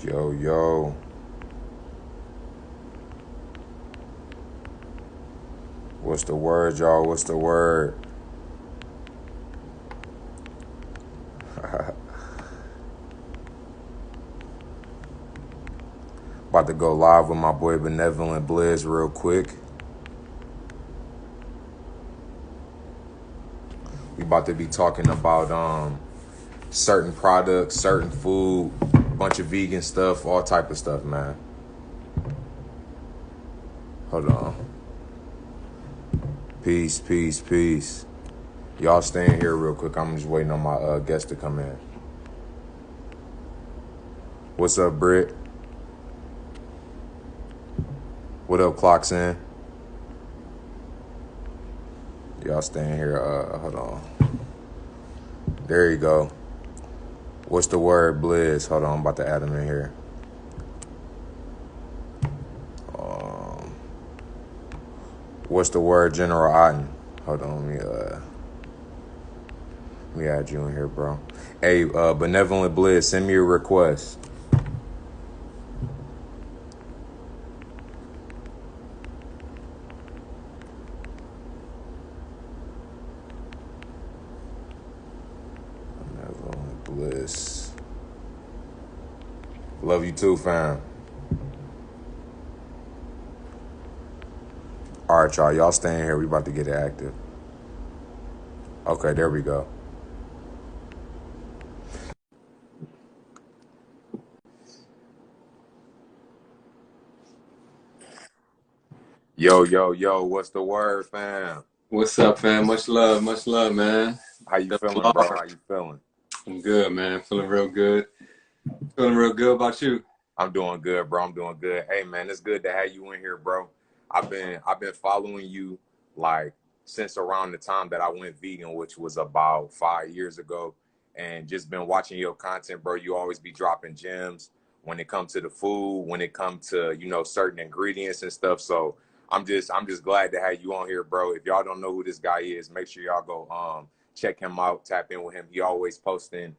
Yo, yo, what's the word, y'all? What's the word? About to go live with my boy Benevolent Blizz real quick. We about to be talking about certain products, certain food, bunch of vegan stuff, all type of stuff, man. Hold on. Peace, peace, peace. Y'all staying here real quick. I'm just waiting on my guest to come in. What's up, Britt? What up, Clocks in? Y'all staying here. Hold on. There you go. What's the word, Blizz? Hold on, I'm about to add him in here. What's the word, General Otten? Hold on, let me add you in here, bro. Hey, Benevolent Blizz, send me a request. Benevolent Bliss. Love you too, fam. All right, y'all. Y'all staying here. We about to get it active. Okay, there we go. Yo, yo, yo. What's the word, fam? What's up, fam? Much love, man. How you feeling, bro? How you feeling? I'm good, man. Feeling real good. Feeling real good about you. I'm doing good, bro. I'm doing good. Hey, man, it's good to have you in here, bro. I've been following you like since around the time that I went vegan, which was about 5 years ago, and just been watching your content, bro. You always be dropping gems when it comes to the food, when it comes to certain ingredients and stuff. So I'm just glad to have you on here, bro. If y'all don't know who this guy is, make sure y'all go check him out, tap in with him. He always posting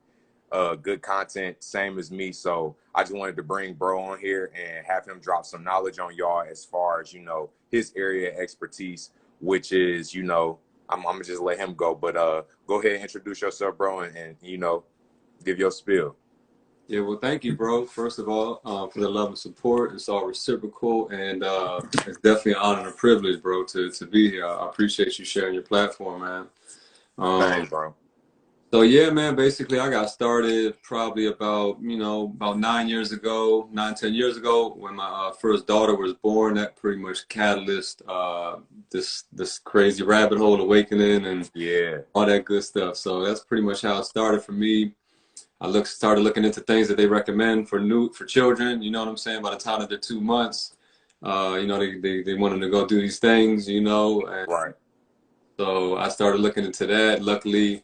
good content, same as me. So I just wanted to bring bro on here and have him drop some knowledge on y'all as far as, his area of expertise, which is, I'm gonna just let him go. But go ahead and introduce yourself, bro, and give your spiel. Yeah, well, thank you, bro. First of all, for the love and support. It's all reciprocal, and it's definitely an honor and a privilege, bro, to be here. I appreciate you sharing your platform, man. Thanks, bro. So yeah, man, basically I got started probably about 9 years ago, 9, 10 years ago when my first daughter was born. That pretty much catalyst this crazy rabbit hole awakening and Yeah. all that good stuff. So that's pretty much how it started for me. Started looking into things that they recommend for children, you know what I'm saying? By the time that they're 2 months, they want them to go do these things, and Right. so I started looking into that. Luckily,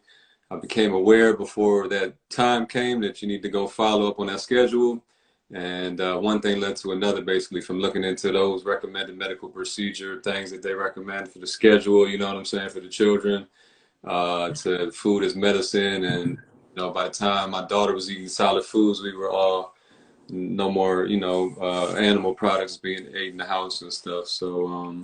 I became aware before that time came that you need to go follow up on that schedule. And one thing led to another, basically, from looking into those recommended medical procedure things that they recommend for the schedule, you know what I'm saying, for the children, to food as medicine. And, by the time my daughter was eating solid foods, we were all no more, animal products being ate in the house and stuff. So,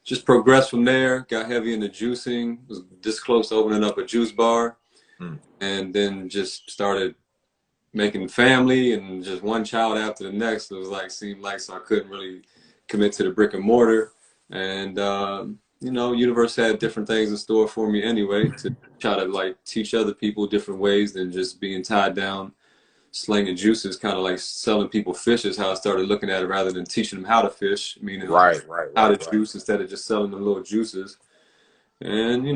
just progressed from there, got heavy into juicing, was this close to opening up a juice bar, Mm. and then just started making family and just one child after the next. It was seemed like so I couldn't really commit to the brick and mortar. And, universe had different things in store for me anyway to try to teach other people different ways than just being tied down slinging juices, kind of like selling people fish is how I started looking at it rather than teaching them how to fish, meaning like Right, right, how right, to right. juice instead of just selling them little juices. And,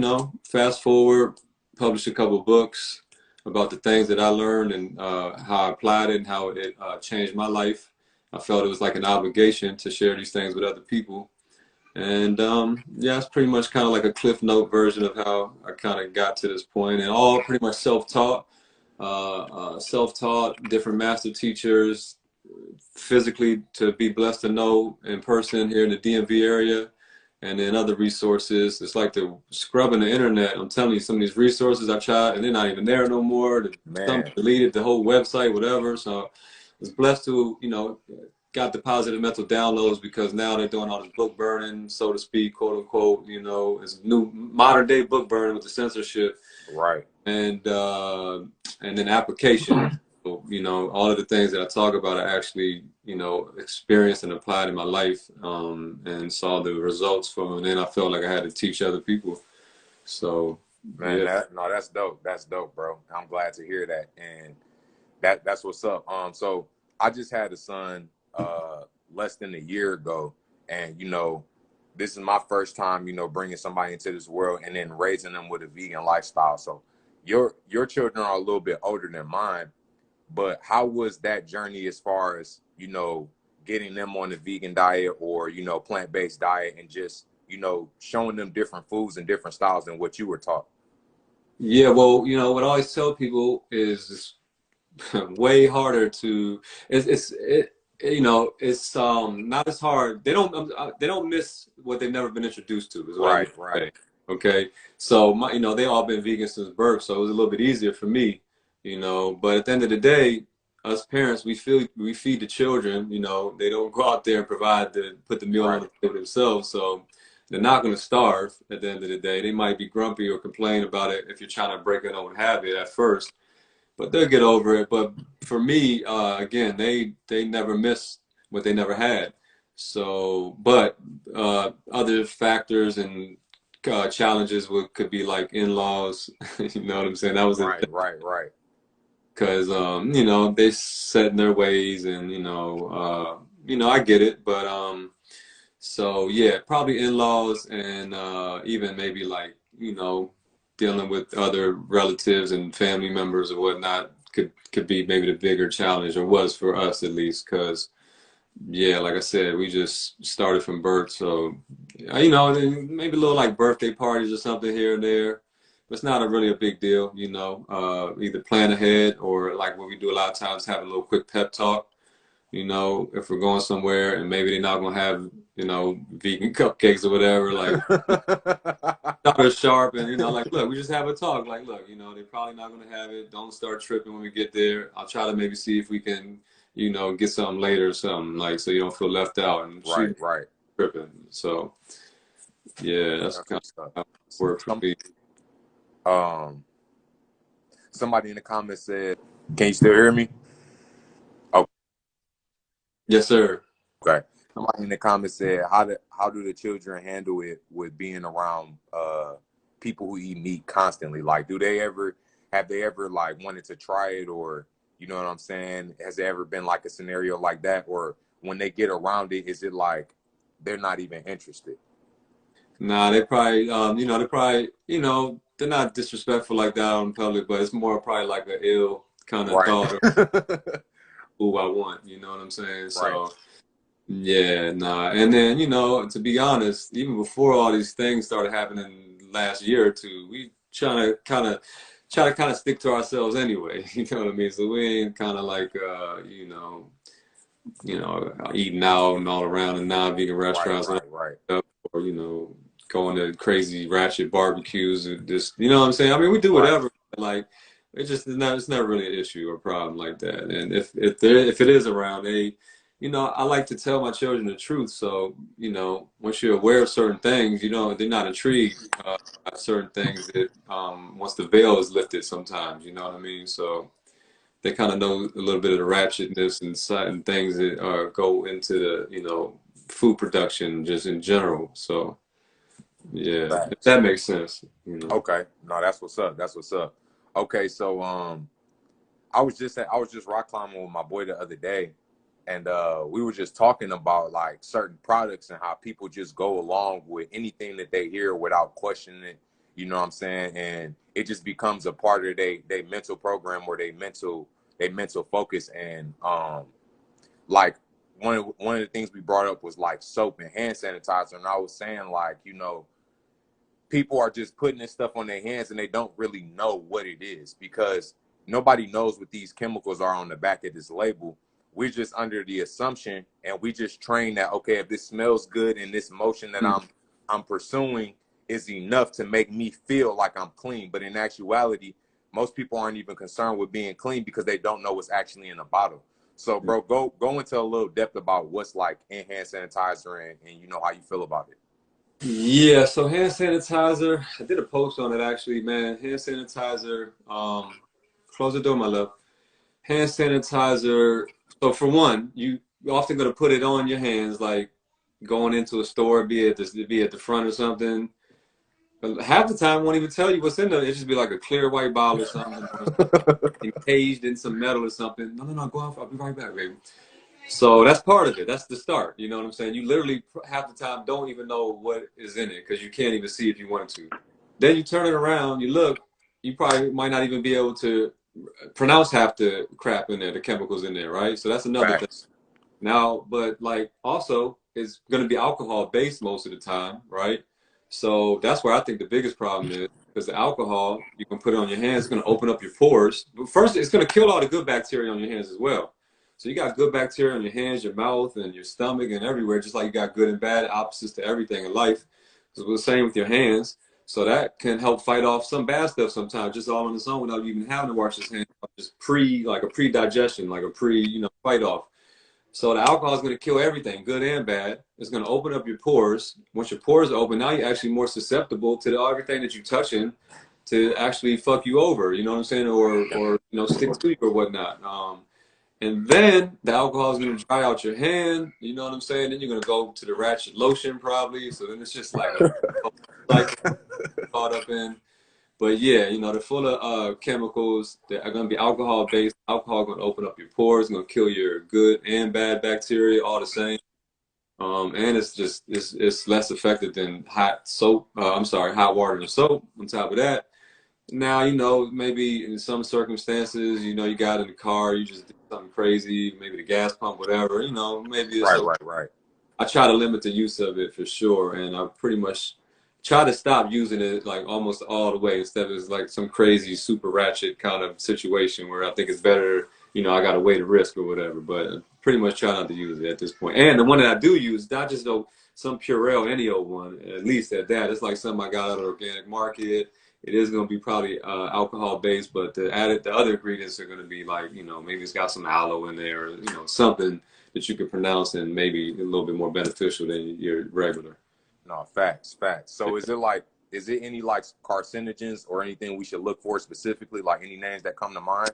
fast forward, published a couple books about the things that I learned and how I applied it and how it changed my life. I felt it was like an obligation to share these things with other people. And yeah, it's pretty much kind of like a Cliff Note version of how I kind of got to this point, and all pretty much self-taught, different master teachers, physically to be blessed to know in person here in the DMV area, and then other resources. It's like the scrubbing the internet. I'm telling you, some of these resources I tried, and they're not even there no more. Some Man. deleted the whole website, whatever. So was blessed to, you know, got the positive mental downloads because now they're doing all this book burning, so to speak, quote unquote. You know, it's new modern day book burning with the censorship, Right. and then application. So, you know, all of the things that I talk about, I actually, you know, experienced and applied in my life, and saw the results from. And then I felt like I had to teach other people. So Man, yeah. that's dope. That's dope, bro. I'm glad to hear that. And that's what's up. So I just had a son less than a year ago, and you know, this is my first time, you know, bringing somebody into this world and then raising them with a vegan lifestyle. So your children are a little bit older than mine, but how was that journey as far as, you know, getting them on the vegan diet or, you know, plant-based diet, and just, you know, showing them different foods and different styles than what you were taught? Yeah, well, you know, what I always tell people is way harder to you know, it's not as hard. They don't miss what they've never been introduced to is what I Right, would right, say. Okay, so my, you know, they all been vegan since birth, so it was a little bit easier for me, you know. But at the end of the day, us parents, we feed the children. You know, they don't go out there and put the meal on right, the table themselves, so they're not going to starve. At the end of the day, they might be grumpy or complain about it if you're trying to break an old habit at first, but they'll get over it. But for me, again, they never miss what they never had. So, but other factors and challenges could be like in-laws. You know what I'm saying? That was it, right, right, right, because you know, they set in their ways, and you know, I get it, but so yeah, probably in-laws, and even maybe like, you know, dealing with other relatives and family members or whatnot could be maybe the bigger challenge, or was for us at least, because yeah, like I said, we just started from birth, so you know, maybe a little like birthday parties or something here and there. But it's not really a big deal, you know. Either plan ahead, or like what we do a lot of times, have a little quick pep talk, you know, if we're going somewhere and maybe they're not gonna have, you know, vegan cupcakes or whatever, like start us sharp, and you know, like, look, we just have a talk. Like, look, you know, they're probably not gonna have it. Don't start tripping when we get there. I'll try to maybe see if we can, you know, get something later or something, like, so you don't feel left out and right, she right. tripping. So yeah, that's That's kind what's up. of how it worked for Some, me. um, somebody in the comments said, "Can you still hear me?" Oh, Yes, sir. okay. Somebody in the comments said, how do the children handle it with being around people who eat meat constantly? Like, do they ever have they ever like wanted to try it, or you know what I'm saying? Has there ever been like a scenario like that, or when they get around it, is it like they're not even interested? Nah, they probably, you know, you know, they're not disrespectful like that out in public, but it's more probably like an ill kind of Right. thought of who I want. You know what I'm saying? Right. So yeah, nah. And then, you know, to be honest, even before all these things started happening last year or two, we try to kind of stick to ourselves anyway. You know what I mean? So we ain't kind of like, eating out and all around in non-vegan Right. restaurants, Right. Right. or you know, going to crazy ratchet barbecues, and just, you know what I'm saying? I mean, we do Right. whatever. Like, it's never really an issue or problem like that. And if it is around, you know, I like to tell my children the truth. So, you know, once you're aware of certain things, you know, they're not intrigued by certain things that once the veil is lifted sometimes, you know what I mean? So they kind of know a little bit of the ratchetness and certain things that go into the, you know, food production just in general. So yeah, if Facts. that makes sense, you know. Okay. No, that's what's up. That's what's up. Okay, so I was just rock climbing with my boy the other day, and we were just talking about like certain products and how people just go along with anything that they hear without questioning it. You know what I'm saying? And it just becomes a part of their mental program or their mental focus. And like one of the things we brought up was like soap and hand sanitizer, and I was saying, like, you know, people are just putting this stuff on their hands and they don't really know what it is, because nobody knows what these chemicals are on the back of this label. We're just under the assumption, and we just train that, okay, if this smells good and this motion that I'm pursuing is enough to make me feel like I'm clean. But in actuality, most people aren't even concerned with being clean because they don't know what's actually in the bottle. So, bro, go into a little depth about what's like in hand sanitizer and you know how you feel about it. Yeah, so hand sanitizer, I did a post on it actually, man. Hand sanitizer, close the door, my love. Hand sanitizer, so for one, you're often gonna put it on your hands, like going into a store, be at the front or something. But half the time, won't even tell you what's in there. It just be like a clear white bottle or something, or encaged in some metal or something. No, no, no, go off. I'll be right back, baby. So that's part of it. That's the start. You know what I'm saying? You literally half the time don't even know what is in it because you can't even see if you wanted to. Then you turn it around, you look, you probably might not even be able to pronounce half the crap in there, the chemicals in there, right? So that's another thing. Facts. Now, but like also it's going to be alcohol based most of the time, right? So that's where I think the biggest problem is because the alcohol, you can put it on your hands, it's going to open up your pores. But first, it's going to kill all the good bacteria on your hands as well. So you got good bacteria on your hands, your mouth, and your stomach, and everywhere, just like you got good and bad opposites to everything in life. So it's the same with your hands. So that can help fight off some bad stuff sometimes, just all on its own without even having to wash his hands. Just like a pre-digestion, like a fight off. So the alcohol is going to kill everything, good and bad. It's going to open up your pores. Once your pores are open, now you're actually more susceptible to everything that you're touching to actually fuck you over. You know what I'm saying? Or stick to you or whatnot. And then the alcohol is going to dry out your hand. You know what I'm saying? Then you're going to go to the ratchet lotion probably. So then it's just like a cycle caught up in. But yeah, they're full of chemicals that are going to be alcohol based. Alcohol going to open up your pores, going to kill your good and bad bacteria all the same. And it's less effective than hot soap. Hot water and soap. On top of that, now maybe in some circumstances, you got in the car, you just did something crazy, maybe the gas pump, whatever. Maybe it's okay. Right. I try to limit the use of it for sure, and I pretty much try to stop using it like almost all the way instead of like some crazy super ratchet kind of situation where I think it's better, I got to weigh the risk or whatever. But I pretty much try not to use it at this point. And the one that I do use, not just some Purell, any old one, at least at that. It's like something I got out of the organic market. It is going to be probably alcohol based, but the other ingredients are going to be like, maybe it's got some aloe in there, or, something that you can pronounce and maybe a little bit more beneficial than your regular. No, facts. So is it any like carcinogens or anything we should look for specifically, like any names that come to mind?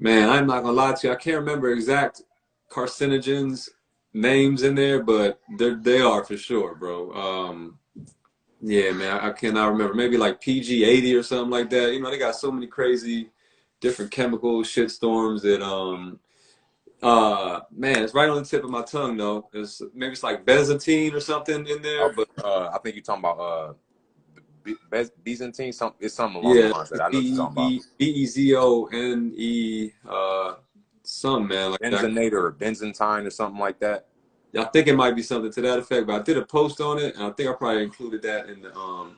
Man, I'm not gonna lie to you. I can't remember exact carcinogens names in there, but they are for sure, bro. Yeah, man, I cannot remember. Maybe like PG80 or something like that. They got so many crazy different chemical shitstorms that man, it's right on the tip of my tongue though. Maybe it's like Byzantine or something in there, Okay. but I think you're talking about Byzantine. It's something along the lines that I know what you're talking about. Bezone, some man like that. Benzonator or Benzentine or something like that. I think it might be something to that effect, but I did a post on it, and I think I probably included that in the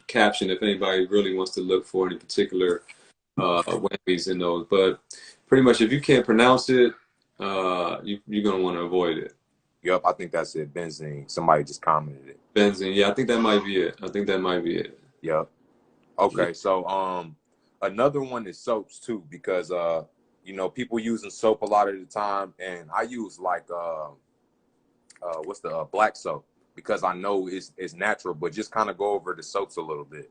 caption if anybody really wants to look for any particular whammies in those. But pretty much, if you can't pronounce it, you're gonna want to avoid it. Yep, I think that's it. Benzene. Somebody just commented it. Benzene, yeah, I think that might be it. Yep. Okay, so another one is soaps too, because people using soap a lot of the time, and I use like what's the black soap because I know it's natural, but just kind of go over the soaps a little bit.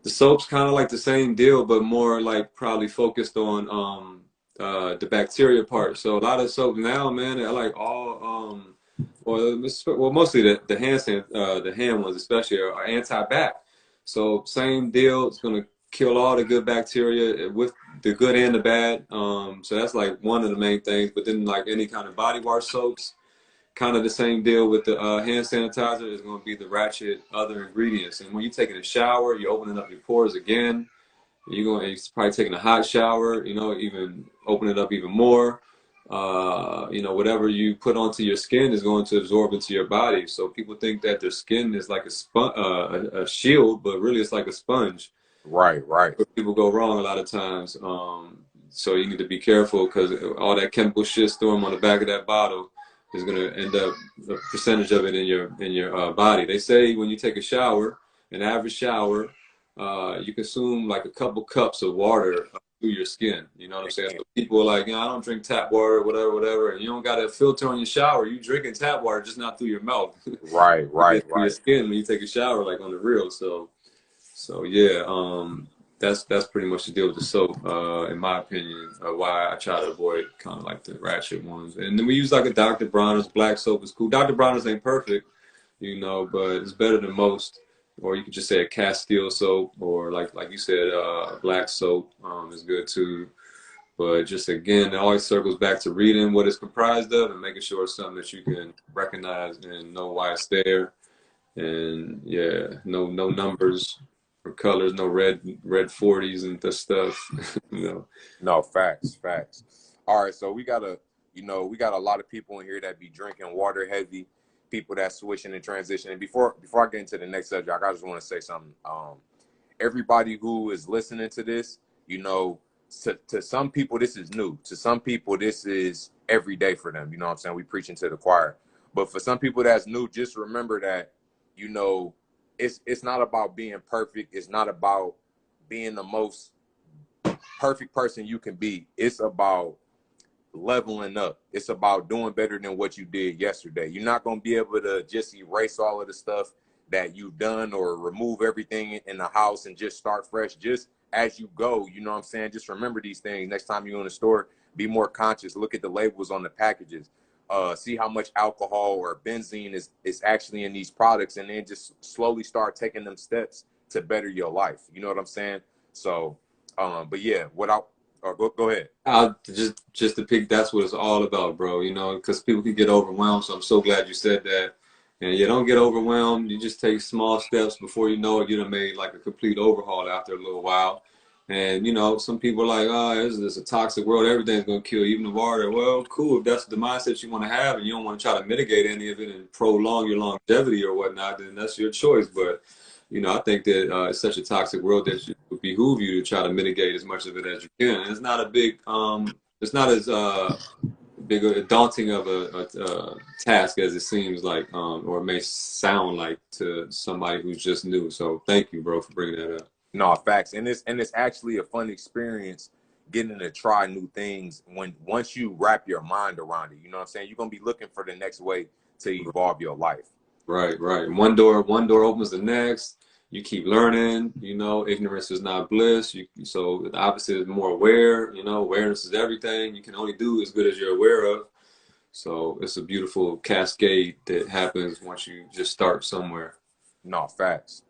The soap's kind of like the same deal, but more like probably focused on the bacteria part. So a lot of soap now, man, I like all well mostly the hand ones especially are anti-bac. So same deal, it's gonna kill all the good bacteria with the good and the bad. So that's like one of the main things. But then like any kind of body wash soaps, kind of the same deal with the hand sanitizer is going to be the ratchet other ingredients. And when you're taking a shower, you're opening up your pores again. You're probably taking a hot shower, even open it up even more. Whatever you put onto your skin is going to absorb into your body. So people think that their skin is like a shield, but really it's like a sponge. Right. People go wrong a lot of times. So you need to be careful because all that chemical shit storm on the back of that bottle is going to end up a percentage of it in your body. They say when you take a shower, an average shower, you consume like a couple cups of water through your skin. You know what I'm saying? So people are like, you know, I don't drink tap water, whatever, whatever. And you don't got a filter on your shower. You drinking tap water, just not through your mouth. Right, It gets right, through your right. skin when you take a shower, like on the real. So yeah, that's pretty much the deal with the soap, in my opinion. Why I try to avoid kind of like the ratchet ones. And then we use like a Dr. Bronner's black soap is cool. Dr. Bronner's ain't perfect, you know, but it's better than most. Or you could just say a Castile soap, or like you said, black soap is good too. But just again, it always circles back to reading what it's comprised of and making sure it's something that you can recognize and know why it's there. And yeah, no numbers or colors, no red 40s and the stuff. You know. No, facts, facts. All right, so we got a lot of people in here that be drinking water heavy, people that switching and transitioning. Before I get into the next subject, I just want to say something. Everybody who is listening to this, you know, to some people this is new. To some people this is every day for them. You know what I'm saying? We preaching to the choir. But for some people that's new, just remember that, you know, it's not about being perfect. It's not about being the most perfect person you can be. It's about leveling up. It's about doing better than what you did yesterday. You're not going to be able to just erase all of the stuff that you've done or remove everything in the house and just start fresh just as you go. You know what I'm saying? Just remember these things. Next time you're in the store, be more conscious. Look at the labels on the packages. See how much alcohol or benzene is actually in these products, and then just slowly start taking them steps to better your life. You know what I'm saying? So, but yeah, go ahead. Just to pick, that's what it's all about, bro. You know, because people can get overwhelmed. So I'm so glad you said that. And you don't get overwhelmed. You just take small steps. Before you know it, you done made like a complete overhaul after a little while. And you know, some people are like, oh, this is a toxic world. Everything's gonna kill, even the water. Well, cool. If that's the mindset you want to have, and you don't want to try to mitigate any of it and prolong your longevity or whatnot, then that's your choice. But you know, I think that it's such a toxic world that it would behoove you to try to mitigate as much of it as you can. And it's not a big, it's not as big a daunting of a task as it seems like, or it may sound like to somebody who's just new. So thank you, bro, for bringing that up. No, facts. And it's actually a fun experience getting to try new things once you wrap your mind around it. You know what I'm saying? You're gonna be looking for the next way to evolve your life. Right, right. One door opens the next. You keep learning. You know, ignorance is not bliss. So the opposite is more aware. You know, awareness is everything. You can only do as good as you're aware of. So it's a beautiful cascade that happens once you just start somewhere. No, facts.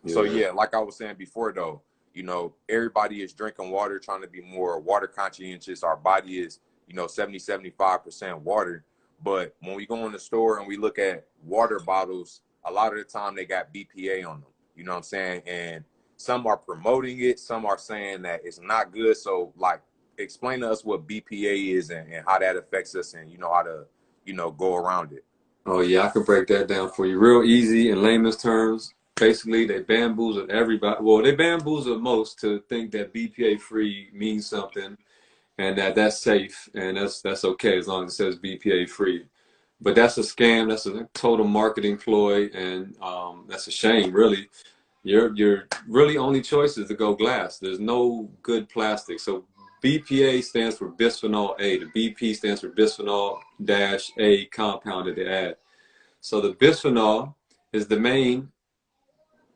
So Yeah. yeah, like I was saying before though, you know, everybody is drinking water, trying to be more water conscientious. Our body is, you know, 75% water. But when we go in the store and we look at water bottles, a lot of the time they got BPA on them. You know what I'm saying? And some are promoting it, some are saying that it's not good. So like explain to us what BPA is and how that affects us, and you know how to, you know, go around it. Oh yeah, I could break that down for you real easy in layman's terms. Basically, they bamboozle everybody. Well, they bamboozle most to think that BPA free means something and that that's safe and that's okay as long as it says BPA free. But that's a scam. That's a total marketing ploy, and that's a shame, really. Your really only choice is to go glass. There's no good plastic. So BPA stands for bisphenol A. The BP stands for bisphenol dash A compound that they add. So the bisphenol is the main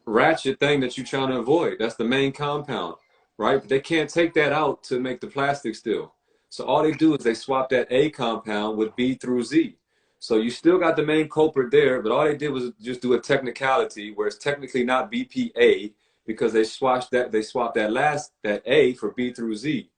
ratchet thing that you're trying to avoid. That's the main compound, right? But they can't take that out to make the plastic still. So all they do is they swap that A compound with B through Z. So you still got the main culprit there, but all they did was just do a technicality where it's technically not BPA because they swapped that A for B through Z.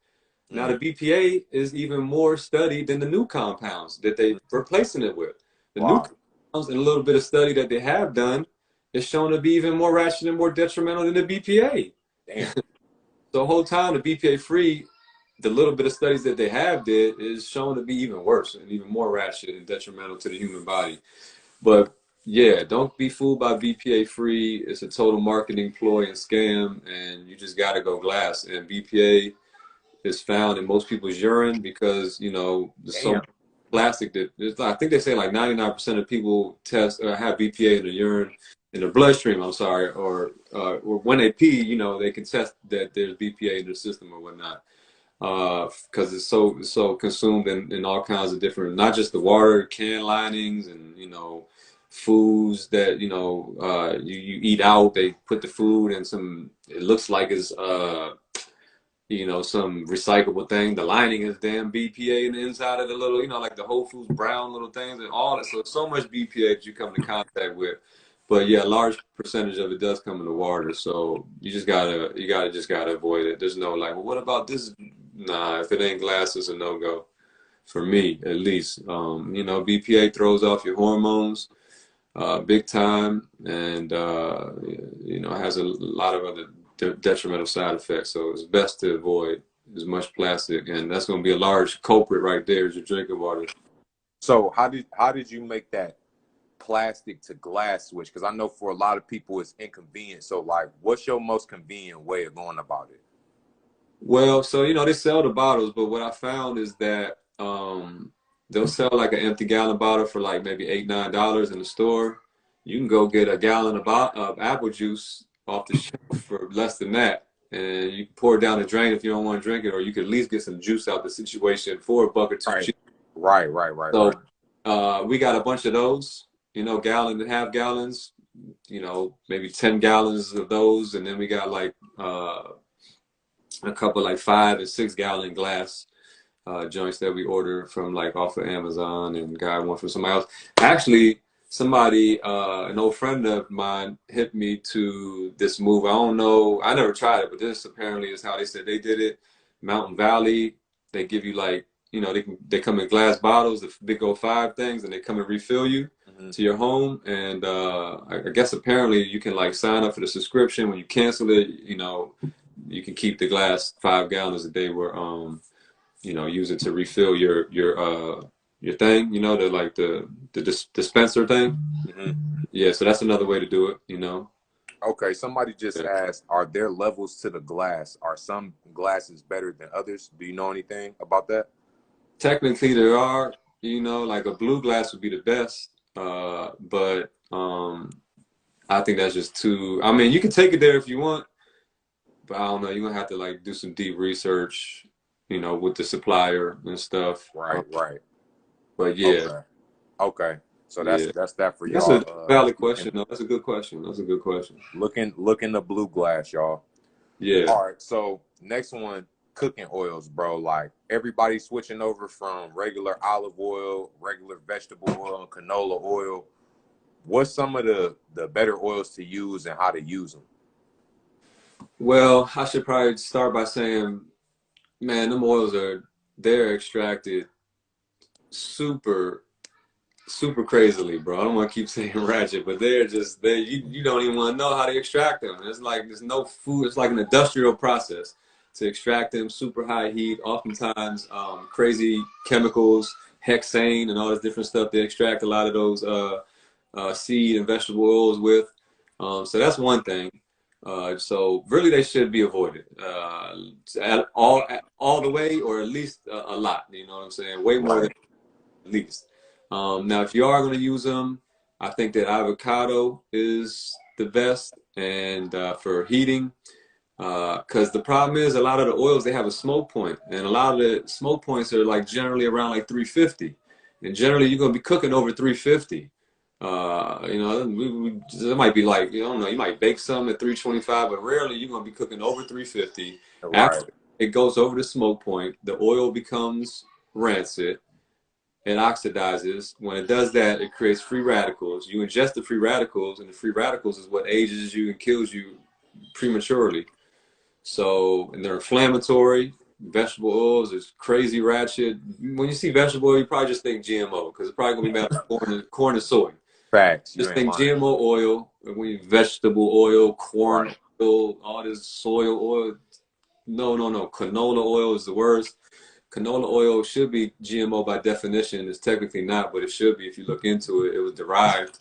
Now the BPA is even more studied than the new compounds that they replacing it with. The new Wow. compounds and a little bit of study that they have done is shown to be even more ratchet and more detrimental than the BPA. Damn. So the whole time the BPA free, the little bit of studies that they have did is shown to be even worse and even more ratchet and detrimental to the human body. But yeah, don't be fooled by BPA free. It's a total marketing ploy and scam, and you just got to go glass. And BPA is found in most people's urine because, you know, there's so Damn. much plastic that I think they say like 99% of people test or have BPA in the urine, in their bloodstream, I'm sorry, or when they pee, you know, they can test that there's BPA in their system or whatnot. because it's so consumed in all kinds of different, not just the water, can linings, and foods that you eat out. They put the food in some, it looks like it's some recyclable thing. The lining is damn BPA in the inside of the little, like the Whole Foods brown little things and all that. So much BPA that you come into contact with. But yeah, a large percentage of it does come in the water. So you gotta avoid it. There's no like, well, what about this? Nah, if it ain't glass, it's a no-go for me, at least. BPA throws off your hormones big time, and has a lot of other detrimental side effects. So it's best to avoid as much plastic, and that's going to be a large culprit right there is your drinking water. So how did you make that plastic to glass switch? Because I know for a lot of people it's inconvenient. So like, what's your most convenient way of going about it? Well, so they sell the bottles, but what I found is that they'll sell like an empty gallon bottle for like maybe $8-9 in the store. You can go get a gallon of apple juice off the shelf for less than that, and you can pour it down the drain if you don't want to drink it, or you could at least get some juice out the situation for $1 or $2 cheap. Right. So we got a bunch of those, gallon and half gallons, maybe 10 gallons of those, and then we got like a couple like 5 and 6 gallon glass joints that we order from like off of Amazon, and got one from somebody else. Actually, somebody, an old friend of mine, hit me to this move. I don't know, I never tried it, but this apparently is how they said they did it. Mountain Valley, they give you like, they come in glass bottles, the big old 5 things, and they come and refill you to your home. And I guess apparently you can like sign up for the subscription. When you cancel it, you can keep the glass 5 gallons that they were use it to refill your thing, the like the dispenser thing. Yeah, so that's another way to do it. Okay, somebody just asked, are there levels to the glass? Are some glasses better than others? Do you know anything about that? Technically there are, like a blue glass would be the best, but I think that's just too, I mean, you can take it there if you want, but I don't know, you're gonna have to like do some deep research, with the supplier and stuff. Right. But yeah. Okay. So that's that for That's y'all. a valid question. No, that's a good question. That's a good question. Look in the blue glass, y'all. Yeah. All right. So next one, cooking oils, bro. Like everybody's switching over from regular olive oil, regular vegetable oil, and canola oil. What's some of the better oils to use and how to use them? Well, I should probably start by saying, man, them oils they're extracted super crazily, bro. I don't want to keep saying ratchet, but you don't even want to know how to extract them. It's like there's no food. It's like an industrial process to extract them, super high heat, oftentimes crazy chemicals, hexane and all this different stuff. They extract a lot of those seed and vegetable oils with. So that's one thing. So really they should be avoided all the way, or at least a lot. You know what I'm saying? Way more than at least. Now, if you are going to use them, I think that avocado is the best, and for heating, because the problem is a lot of the oils, they have a smoke point, and a lot of the smoke points are like generally around like 350, and generally you're going to be cooking over 350. It might be like, I don't know, you might bake some at 325, but rarely you're going to be cooking over 350. Right. After it goes over the smoke point, the oil becomes rancid. It oxidizes. When it does that, it creates free radicals. You ingest the free radicals, and the free radicals is what ages you and kills you prematurely. So, and they're inflammatory. Vegetable oils is crazy ratchet. When you see vegetable oil, you probably just think GMO, because it's probably going to be made of corn and soy. Facts. Just think GMO oil. When you vegetable oil, corn oil, all this soy oil. No. Canola oil is the worst. Canola oil should be GMO by definition. It's technically not, but it should be if you look into it. It was derived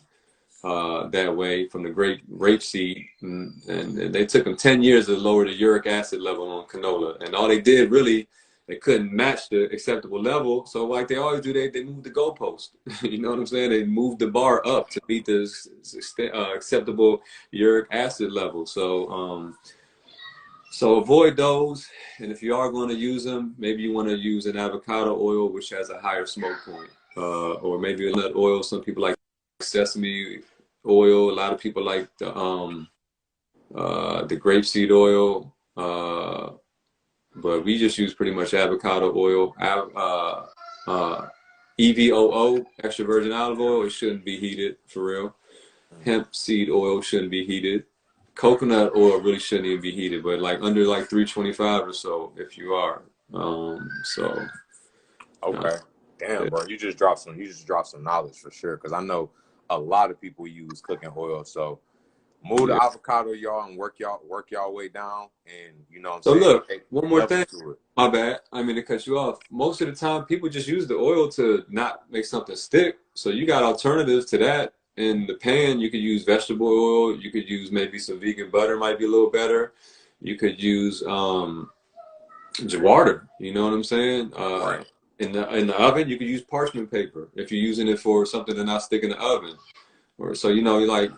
that way from the great rapeseed, and they took them 10 years to lower the uric acid level on canola, and all they did really, they couldn't match the acceptable level. So like they always do, they moved the goalpost. You know what I'm saying? They moved the bar up to meet the acceptable uric acid level. So So avoid those. And if you are going to use them, maybe you want to use an avocado oil, which has a higher smoke point. Or maybe a nut oil. Some people like sesame oil. A lot of people like the grapeseed oil. But we just use pretty much avocado oil. EVOO, extra virgin olive oil, it shouldn't be heated for real. Hemp seed oil shouldn't be heated. Coconut oil really shouldn't even be heated, but like under like 325 or so if you are. So Okay. Damn, yeah. bro, you just dropped some knowledge for sure. Cause I know a lot of people use cooking oil. So move the Yeah. avocado, y'all, and work y'all way down. And you know what I'm So saying? look, Take one more levels thing. to it. My bad. I mean to cut you off. Most of the time, people just use the oil to not make something stick. So you got alternatives to that. In the pan, you could use vegetable oil. You could use maybe some vegan butter, might be a little better. You could use water. You know what I'm saying? Right. In the oven, you could use parchment paper if you're using it for something to not stick in the oven. Or so you know, like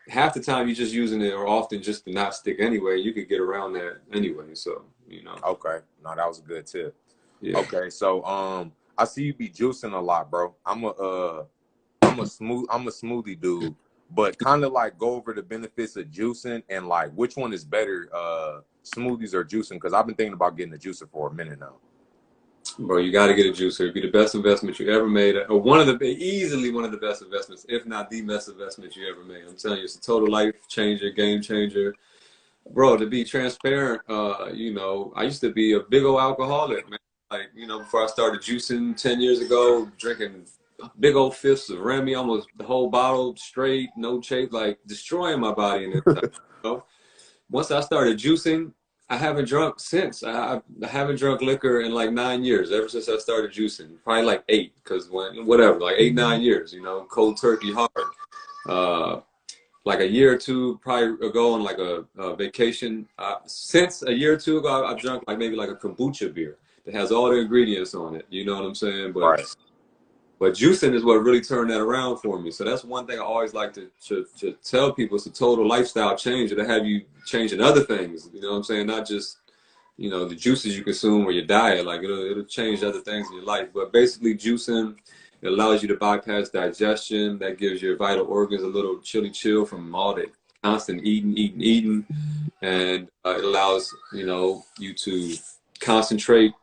half the time you're just using it, or often just to not stick anyway. You could get around that anyway. So you know, Okay. No, that was a good tip. yeah. Okay, so I see you be juicing a lot, bro. I'm a smoothie dude, but kind of like go over the benefits of juicing and like which one is better, smoothies or juicing? Because I've been thinking about getting a juicer for a minute now. Bro, you got to get a juicer. It'd be the best investment you ever made, or easily one of the best investments, if not the best investment you ever made. I'm telling you, it's a total life changer, game changer. Bro, to be transparent, you know, I used to be a big old alcoholic, man. Like, you know, before I started juicing 10 years ago, drinking big old fifths of Remy, almost the whole bottle straight, no chase, like destroying my body and inside. You know? Once I started juicing, I haven't drunk since. I haven't drunk liquor in like 9 years, ever since I started juicing. Probably like eight, because whatever, like 8, 9 years, you know, cold turkey hard. Uh, like a year or two probably ago on like a vacation. Since a year or two ago, I've drunk like maybe like a kombucha beer that has all the ingredients on it. You know what I'm saying? But Right. but juicing is what really turned that around for me. So that's one thing I always like to tell people. It's a total lifestyle change to have you changing other things. You know what I'm saying? Not just, you know, the juices you consume or your diet. Like it'll change other things in your life. But basically juicing, it allows you to bypass digestion. That gives your vital organs a little chilly chill from all the constant eating. And it allows, you know, you to concentrate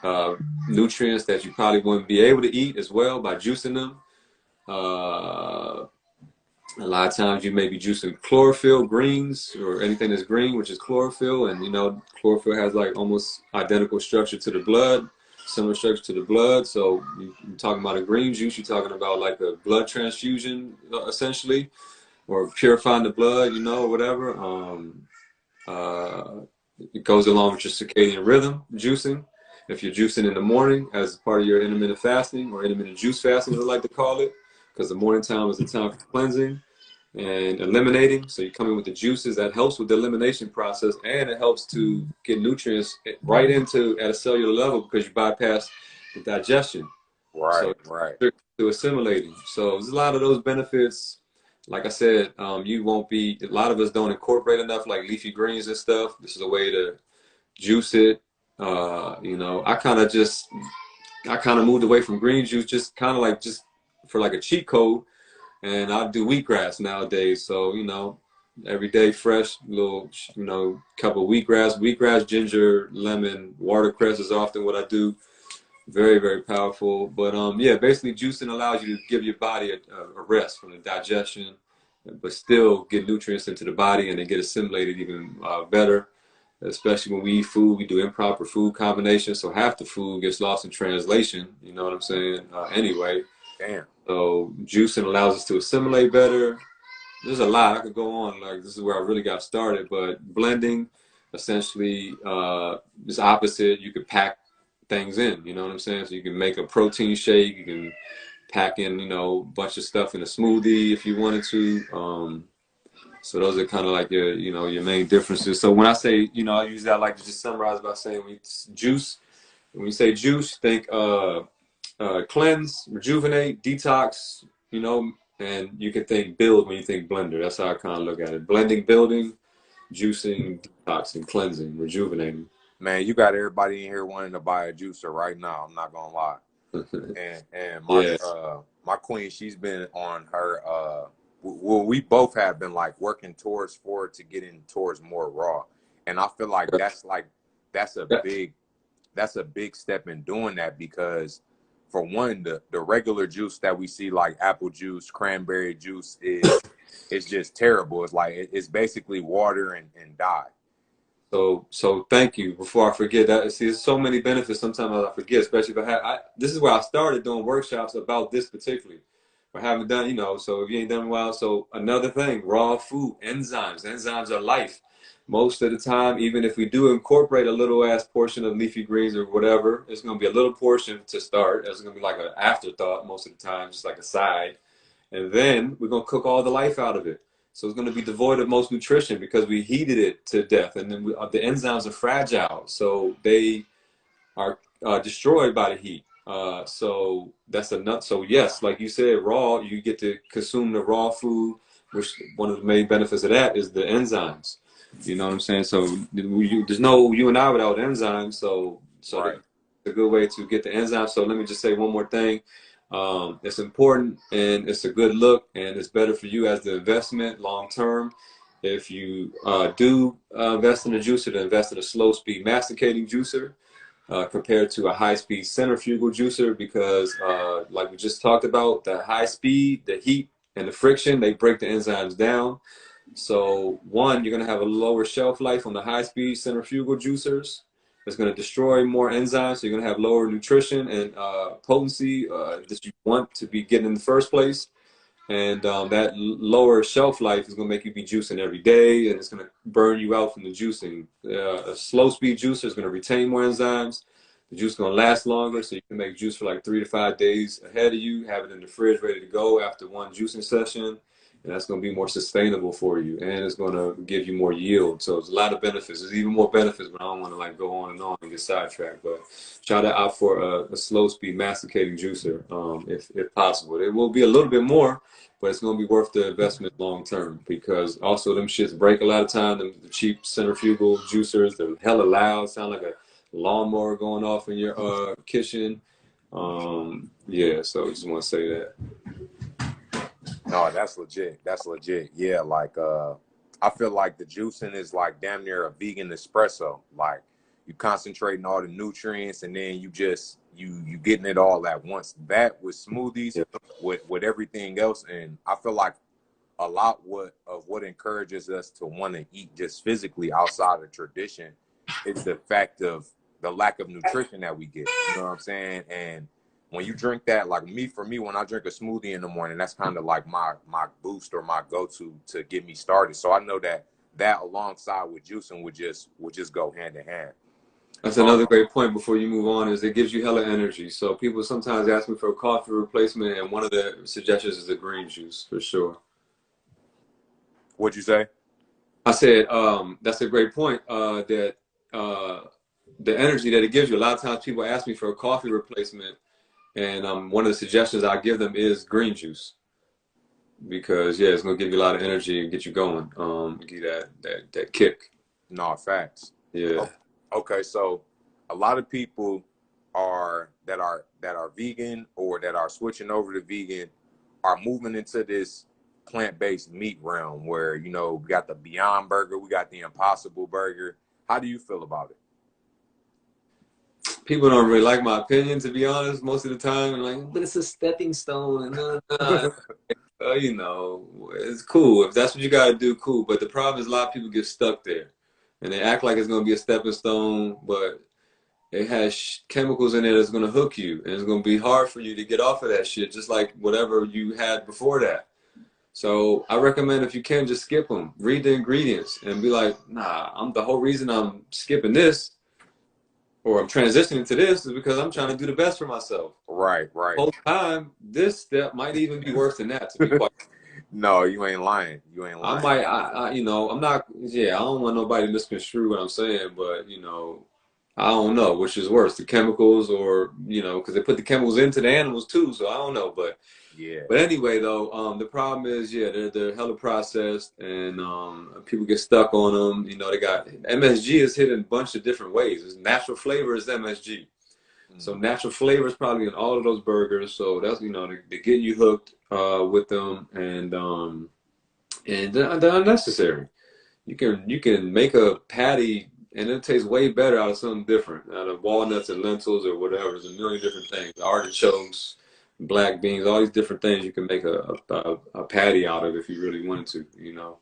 uh, nutrients that you probably wouldn't be able to eat as well by juicing them. Uh, a lot of times you may be juicing chlorophyll greens or anything that's green, which is chlorophyll. And, you know, chlorophyll has like almost identical structure to the blood, similar structure to the blood. So you're talking about a green juice, you're talking about like a blood transfusion, essentially, or purifying the blood, you know, or whatever. Uh, it goes along with your circadian rhythm, juicing. If you're juicing in the morning as part of your intermittent fasting or intermittent juice fasting, as I like to call it, because the morning time is the time for cleansing and eliminating. So you come in with the juices that helps with the elimination process, and it helps to get nutrients right into at a cellular level because you bypass the digestion. Right. So Right. to assimilating. So there's a lot of those benefits. Like I said, you won't be. A lot of us don't incorporate enough like leafy greens and stuff. This is a way to juice it. You know, I kind of moved away from green juice, just kind of like just for like a cheat code, and I do wheatgrass nowadays. So you know, every day fresh, little you know, cup of wheatgrass, ginger, lemon, watercress is often what I do. Very, very powerful. But yeah, basically juicing allows you to give your body a rest from the digestion, but still get nutrients into the body and they get assimilated even better. Especially when we eat food, we do improper food combinations, so half the food gets lost in translation. You know what I'm saying? Anyway, Damn. so juicing allows us to assimilate better. There's a lot I could go on. Like this is where I really got started, but blending essentially is opposite. You could pack things in. You know what I'm saying? So you can make a protein shake. You can pack in, you know, a bunch of stuff in a smoothie if you wanted to. So those are kind of like your, you know, your main differences. So when I say, you know, I usually I like to just summarize by saying juice. When you say juice, think cleanse, rejuvenate, detox, you know, and you can think build when you think blender. That's how I kind of look at it. Blending, building, juicing, detoxing, cleansing, rejuvenating. Man, you got everybody in here wanting to buy a juicer right now. I'm not gonna lie. And Yeah. my queen, she's been on her well, we both have been like working towards forward to getting towards more raw. And I feel like that's a big that's a big step in doing that, because for one, the regular juice that we see, like apple juice, cranberry juice, is just terrible. It's like it's basically water and dye. So thank you. Before I forget that, see, there's so many benefits. Sometimes I forget, especially if this is where I started doing workshops about this particularly. I haven't done, so if you ain't done in a while. So another thing, raw food, enzymes. Enzymes are life. Most of the time, even if we do incorporate a little ass portion of leafy greens or whatever, it's going to be a little portion to start. It's going to be like an afterthought most of the time, just like a side. And then we're going to cook all the life out of it. So it's going to be devoid of most nutrition because we heated it to death. And then the enzymes are fragile. So they are destroyed by the heat. So that's a nut. So yes, like you said, raw, you get to consume the raw food, which one of the main benefits of that is the enzymes. You know what I'm saying? So there's no you and I without enzymes. So Right. that's a good way to get the enzymes. So let me just say one more thing. It's important and it's a good look and it's better for you as the investment long term. If you do invest in a juicer, to invest in a slow speed masticating juicer compared to a high speed centrifugal juicer, because like we just talked about, the high speed, the heat and the friction, they break the enzymes down. So one, you're going to have a lower shelf life on the high speed centrifugal juicers. It's going to destroy more enzymes, so you're going to have lower nutrition and potency that you want to be getting in the first place. And that lower shelf life is going to make you be juicing every day, and it's going to burn you out from the juicing. A slow speed juicer is going to retain more enzymes. The juice is going to last longer, so you can make juice for like 3 to 5 days ahead of you, have it in the fridge ready to go after one juicing session. And that's going to be more sustainable for you, and it's going to give you more yield. So it's a lot of benefits. There's even more benefits, but I don't want to like go on and get sidetracked. But try to opt for a slow speed masticating juicer if possible. It will be a little bit more, but it's going to be worth the investment long term, because also them shits break a lot of time. The cheap centrifugal juicers, they're hella loud, sound like a lawnmower going off in your kitchen. Yeah, so I just want to say that. No, that's legit. That's legit. Yeah, like I feel like the juicing is like damn near a vegan espresso. Like you concentrating all the nutrients and then you just you getting it all at once. That with smoothies, Yeah. with everything else, and I feel like a lot of what encourages us to want to eat just physically outside of tradition is the fact of the lack of nutrition that we get. You know what I'm saying? And when you drink that, like for me, when I drink a smoothie in the morning, that's kind of like my boost or my go-to to get me started. So I know that alongside with juicing would just go hand in hand. That's another great point before you move on, is it gives you hella energy. So people sometimes ask me for a coffee replacement, and one of the suggestions is the green juice for sure. What'd you say? I said that's a great point. That the energy that it gives you. A lot of times people ask me for a coffee replacement, and one of the suggestions I give them is green juice, because yeah, it's gonna give you a lot of energy and get you going. Give you that kick. No, facts. Yeah. Okay, so a lot of people that are vegan or that are switching over to vegan are moving into this plant-based meat realm where, you know, we got the Beyond Burger, we got the Impossible Burger. How do you feel about it? People don't really like my opinion, to be honest, most of the time. Like, but it's a stepping stone, and you know, it's cool. If that's what you got to do, cool. But the problem is a lot of people get stuck there, and they act like it's going to be a stepping stone, but it has chemicals in it that's going to hook you, and it's going to be hard for you to get off of that shit, just like whatever you had before that. So I recommend, if you can, just skip them. Read the ingredients and be like, nah, the whole reason I'm skipping this or I'm transitioning to this is because I'm trying to do the best for myself. Right. The whole time, this step might even be worse than that, to be quite. No, you ain't lying. You ain't lying. You know, I'm not, yeah, I don't want nobody to misconstrue what I'm saying, but, you know, I don't know which is worse, the chemicals or, you know, because they put the chemicals into the animals too, so I don't know. But Yeah. But anyway, though, the problem is, yeah, they're hella processed, and people get stuck on them. You know, they got MSG is hit in a bunch of different ways. It's natural flavor is MSG, so Mm. natural flavor is probably in all of those burgers. So that's they get you hooked with them, and they're unnecessary. You can make a patty and it tastes way better out of something different, out of walnuts and lentils or whatever. There's a million different things, artichokes, black beans, all these different things you can make a patty out of if you really wanted to, you know.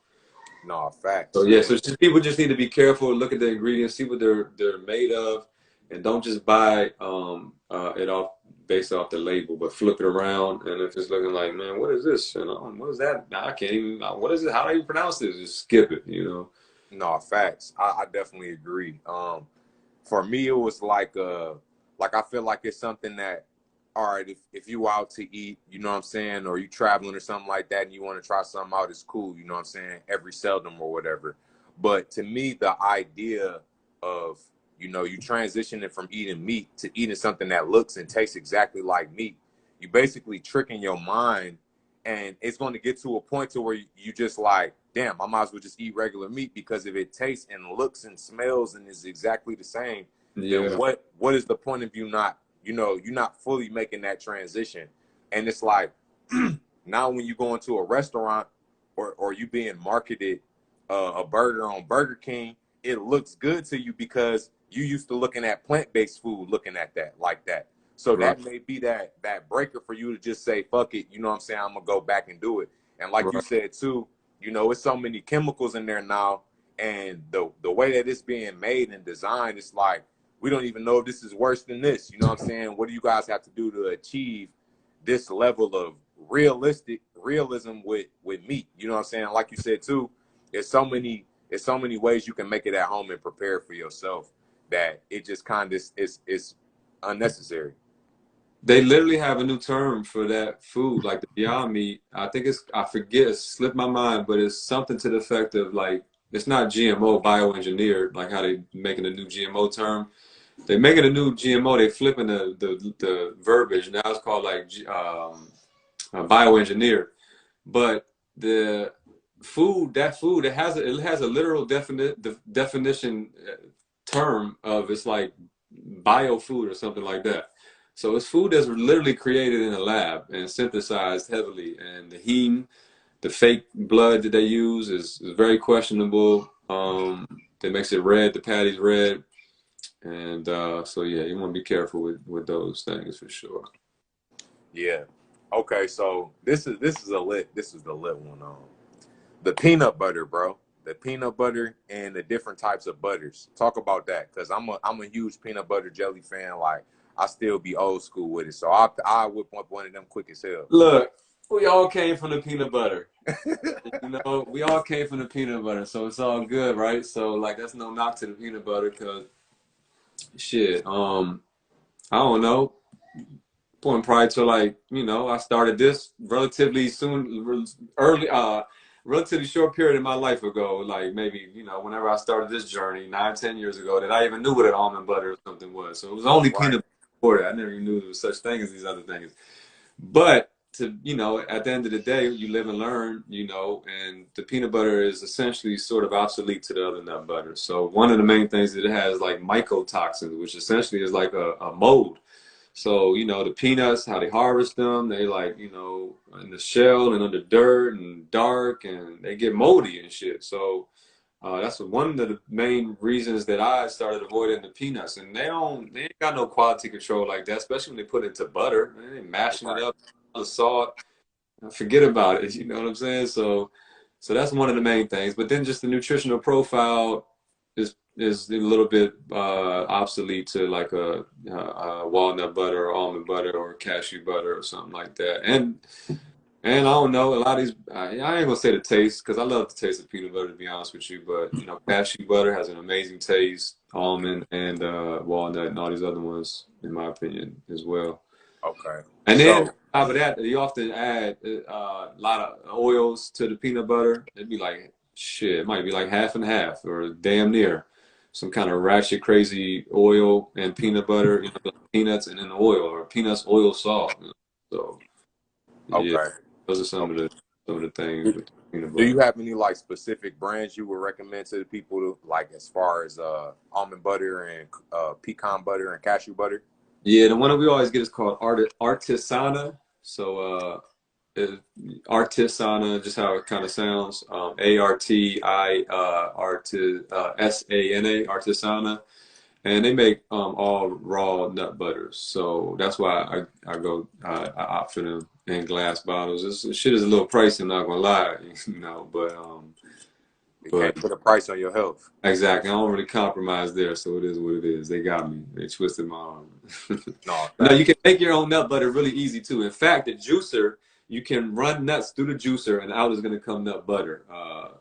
No, So facts. yeah, And so just, people just need to be careful, look at the ingredients, see what they're made of, and don't just buy it off based off the label, but flip it around, and if it's looking like, man, what is this? And what is that? I can't even. What is it? How do you pronounce this? Just skip it, you know. no, facts. I definitely agree. For me, it was like I feel like it's something that, all right, if you out to eat, you know what I'm saying, or you traveling or something like that, and you want to try something out, it's cool, you know what I'm saying, every seldom or whatever. But to me, the idea of, you transitioning from eating meat to eating something that looks and tastes exactly like meat, you basically tricking your mind, and it's going to get to a point to where you just like, damn, I might as well just eat regular meat, because if it tastes and looks and smells and is exactly the same, then Yeah. what is the point of you not, you're not fully making that transition. And it's like, now when you go into a restaurant, or you being marketed a burger on Burger King, it looks good to you because you used to looking at plant-based food, looking at that like that. So Right. that may be that breaker for you to just say, fuck it, you know what I'm saying, I'm gonna go back and do it. And like you Right. said too, it's so many chemicals in there now, and the way that it's being made and designed, it's like, we don't even know if this is worse than this. You know what I'm saying? What do you guys have to do to achieve this level of realism with meat? You know what I'm saying? Like you said too, there's so many ways you can make it at home and prepare for yourself, that it just kind of is unnecessary. They literally have a new term for that food, like the Beyond Meat. I think I forget, it slipped my mind, but it's something to the effect of like, it's not GMO, bioengineered, like how they making a new GMO term. They making a new GMO, they flipping the verbiage. Now it's called like bioengineered. But the food, it has a literal definition term of, it's like bio food or something like that. So it's food that's literally created in a lab and synthesized heavily, and the heme, the fake blood that they use is very questionable. That makes it red. The patty's red, and so yeah, you want to be careful with those things for sure. Yeah. Okay, so this is the lit one. The peanut butter, bro. The peanut butter and the different types of butters. Talk about that, because I'm a huge peanut butter jelly fan. Like, I still be old school with it. So I whip up one of them quick as hell. Look, we all came from the peanut butter. We all came from the peanut butter, so it's all good, right? So like, that's no knock to the peanut butter, because shit, I don't know. Point prior to, like, I started this relatively soon, early, relatively short period in my life ago, like maybe, whenever I started this journey 9, 10 years ago, that I even knew what an almond butter or something was. So it was only Right. peanut butter. I never even knew there was such thing as these other things. But at the end of the day, you live and learn, and the peanut butter is essentially sort of obsolete to the other nut butter. So one of the main things that it has, like, mycotoxins, which essentially is like a mold. So, the peanuts, how they harvest them, they, like, in the shell and under dirt and dark, and they get moldy and shit. So that's one of the main reasons that I started avoiding the peanuts. And they ain't got no quality control like that, especially when they put it into butter. Man, they mashing it Right. up, the salt, forget about it. You know what I'm saying? So that's one of the main things. But then just the nutritional profile is a little bit obsolete to like a walnut butter or almond butter or cashew butter or something like that. And I don't know, a lot of these, I ain't gonna say the taste, because I love the taste of peanut butter, to be honest with you. But cashew butter has an amazing taste, almond and walnut and all these other ones, in my opinion, as well. Okay. And then So, on top of that, you often add a lot of oils to the peanut butter. It'd be like, shit, it might be like half and half or damn near. Some kind of ratchet crazy oil and peanut butter, like peanuts and then oil, or peanuts, oil, salt. So Yeah, Okay. those are some of the things with the peanut Do you butter. have any like specific brands you would recommend to the people to, like as far as almond butter and pecan butter and cashew butter? Yeah, the one that we always get is called Artisana. So it, Artisana, just how it kind of sounds. Artisana, Artisana, and they make all raw nut butters. So that's why I opt for them in glass bottles. This shit is a little pricey, I'm not gonna lie, you know, You but can't put a price on your health. exactly, I don't really compromise there, so it is what it is. They got me. They twisted my arm. No, No, you facts. can make your own nut butter really easy too. In fact, the juicer, you can run nuts through the juicer and out is going to come nut butter.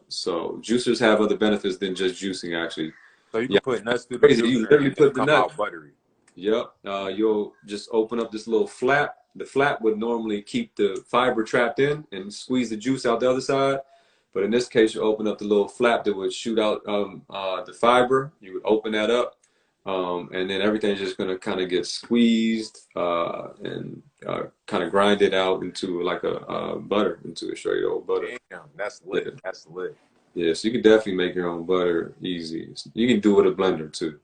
So juicers have other benefits than just juicing, actually. So you Yeah, can put nuts through the crazy. You juicer literally and it'll put the come nut. out buttery. Yep. You'll just open up this little flap. The flap would normally keep the fiber trapped in and squeeze the juice out the other side. But in this case, you open up the little flap that would shoot out the fiber. You would open that up, and then everything's just going to kind of get squeezed and kind of grind it out into like a butter, into a straight old butter. Damn, that's Yeah. lit. That's lit. Yeah, so you can definitely make your own butter easy. You can do it with a blender too.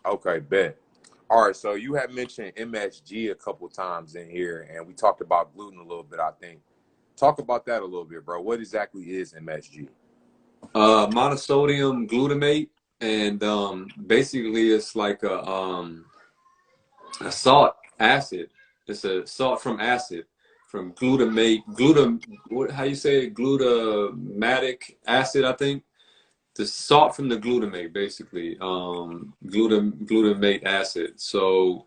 Okay, bet. All right, so you have mentioned MSG a couple times in here, and we talked about gluten a little bit, I think. Talk about that a little bit, bro. What exactly is MSG? Monosodium glutamate, and basically it's like a salt acid. It's a salt from acid, from glutamate, what, how you say it? Glutamatic acid, I think. The salt from the glutamate, basically, glutamate acid. So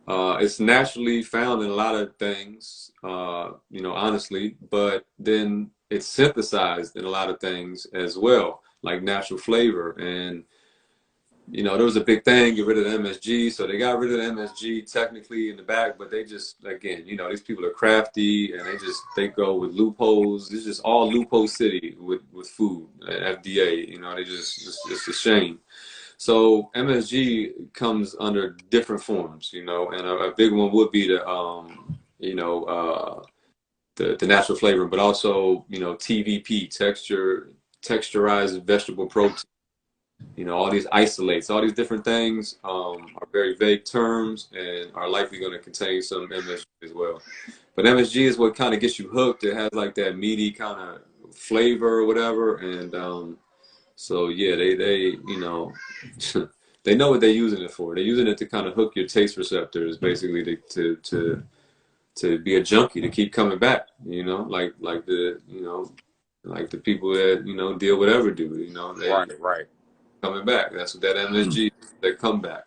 it's naturally found in a lot of things, you know, honestly, but then it's synthesized in a lot of things as well, like natural flavor. And, you know, there was a big thing, get rid of the MSG. So they got rid of the MSG technically in the back, but they just, again, you know, these people are crafty and they go with loopholes. It's just all loophole city with food, FDA, you know, it's a shame. So MSG comes under different forms, you know, and a big one would be you know, the natural flavor, but also, you know, TVP, texturized vegetable protein. You know, all these isolates, all these different things are very vague terms and are likely going to contain some MSG as well. But MSG is what kind of gets you hooked. It has like that meaty kind of flavor or whatever, and so yeah, they you know they know what they're using it for. They're using it to kind of hook your taste receptors, basically to be a junkie, to keep coming back. You know, like the you know like the people that you know deal with ever do. You know, they Right, right. coming back. That's what that MSG is, that comeback.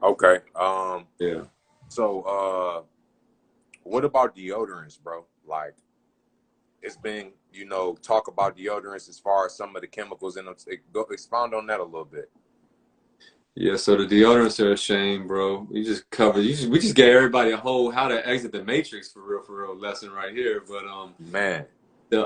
Okay. Yeah. So what about deodorants, bro? Like it's been, you know, talk about deodorants as far as some of the chemicals in them. Go expound on that a little bit. Yeah, so the deodorants are a shame, bro. We just gave everybody a whole how to exit the matrix for real lesson right here. But Man, the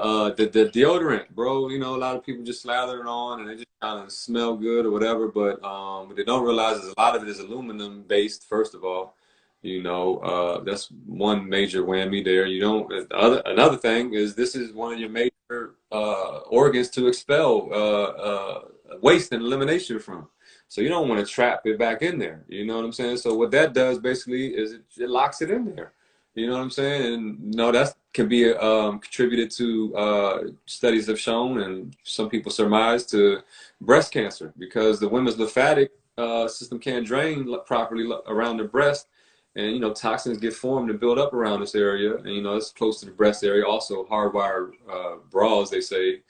deodorant, bro, you know, a lot of people just slather it on and they just kind of smell good or whatever, but what they don't realize is a lot of it is aluminum based, first of all. You know, that's one major whammy there. You don't another thing is this is one of your major organs to expel waste and elimination from. So you don't want to trap it back in there. You know what I'm saying? So what that does basically is it locks it in there. You know what I'm saying? And no, that can be contributed to studies have shown, and some people surmise, to breast cancer because the women's lymphatic system can't drain properly around the breast, and you know toxins get formed and build up around this area, and you know it's close to the breast area. Also, hardwired bras, they say,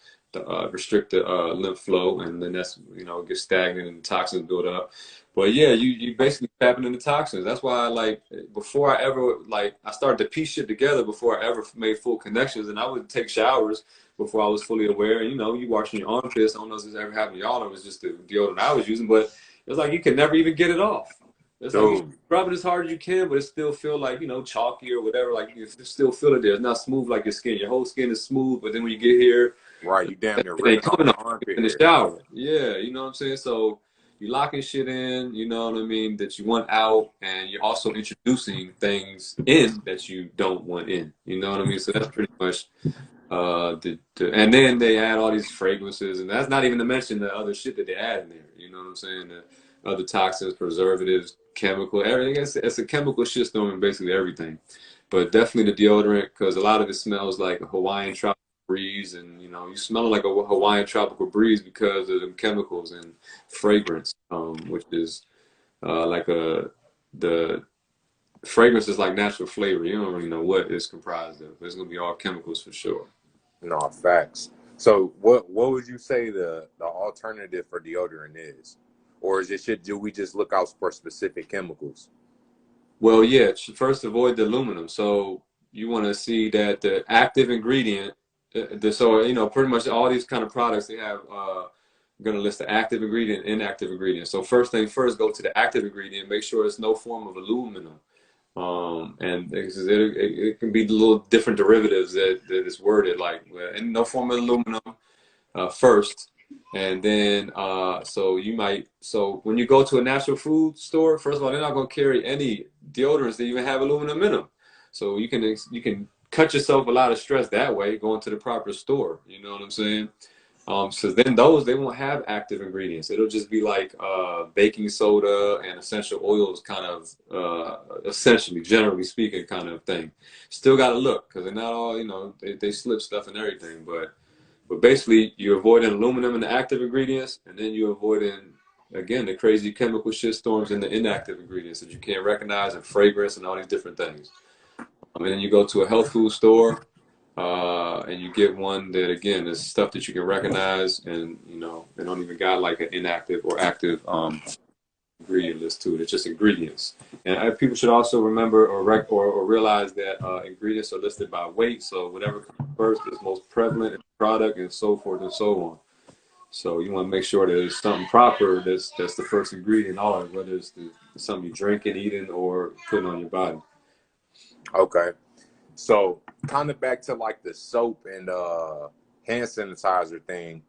restrict the lymph flow, and then that's you know it gets stagnant and toxins build up. But yeah, you basically tapping into toxins. That's why like before I ever like I started to piece shit together before I ever made full connections, and I would take showers before I was fully aware. And you know, you washing your armpits. I don't know if this ever happened to y'all. It was just the deodorant I was using, but it's like you can never even get it off. It's like you dude. rub it as hard as you can, but it still feel like you know chalky or whatever. Like you still feel it there. It's not smooth like your skin. Your whole skin is smooth, but then when you get here, Right, you damn near it ain't ripping off coming your off armpit in the hair. shower. Yeah, you know what I'm saying. So you locking shit in, you know what I mean, that you want out, and you're also introducing things in that you don't want in. You know what I mean? So that's pretty much and then they add all these fragrances, and that's not even to mention the other shit that they add in there. You know what I'm saying? The other toxins, preservatives, chemical, everything. It's a chemical shitstorm in basically everything. But definitely the deodorant, because a lot of it smells like a Hawaiian tropical breeze, and you know, you smell like a Hawaiian tropical breeze because of the chemicals and fragrance, which is like the fragrance is like natural flavor. You don't really know what it's comprised of. It's gonna be all chemicals for sure. No, facts. So what would you say the alternative for deodorant is? Or is it should do we just look out for specific chemicals? Well, yeah, first avoid the aluminum. So you want to see that the active ingredient, so, you know, pretty much all these kind of products, they have, going to list the active ingredient and inactive ingredient. So first thing first, go to the active ingredient, make sure it's no form of aluminum. And it can be little different derivatives that is worded like, in no form of aluminum, first. And then, so when you go to a natural food store, first of all, they're not going to carry any deodorants that even have aluminum in them. So you can cut yourself a lot of stress that way, going to the proper store. You know what I'm saying? So then they won't have active ingredients. It'll just be like baking soda and essential oils, kind of essentially, generally speaking, kind of thing. Still got to look, because they're not all, you know, they slip stuff and everything, but basically, you're avoiding aluminum in the active ingredients, and then you're avoiding, again, the crazy chemical shitstorms in the inactive ingredients that you can't recognize, and fragrance and all these different things. And then you go to a health food store, and you get one that, again, is stuff that you can recognize, and, you know, they don't even got like an inactive or active ingredient list to it. It's just ingredients. And people should also remember or realize that ingredients are listed by weight. So whatever comes first is most prevalent in the product, and so forth and so on. So you want to make sure that it's something proper that's the first ingredient, all of it, whether it's something you drinking, eating, or putting on your body. Okay. So kind of back to like the soap and hand sanitizer thing.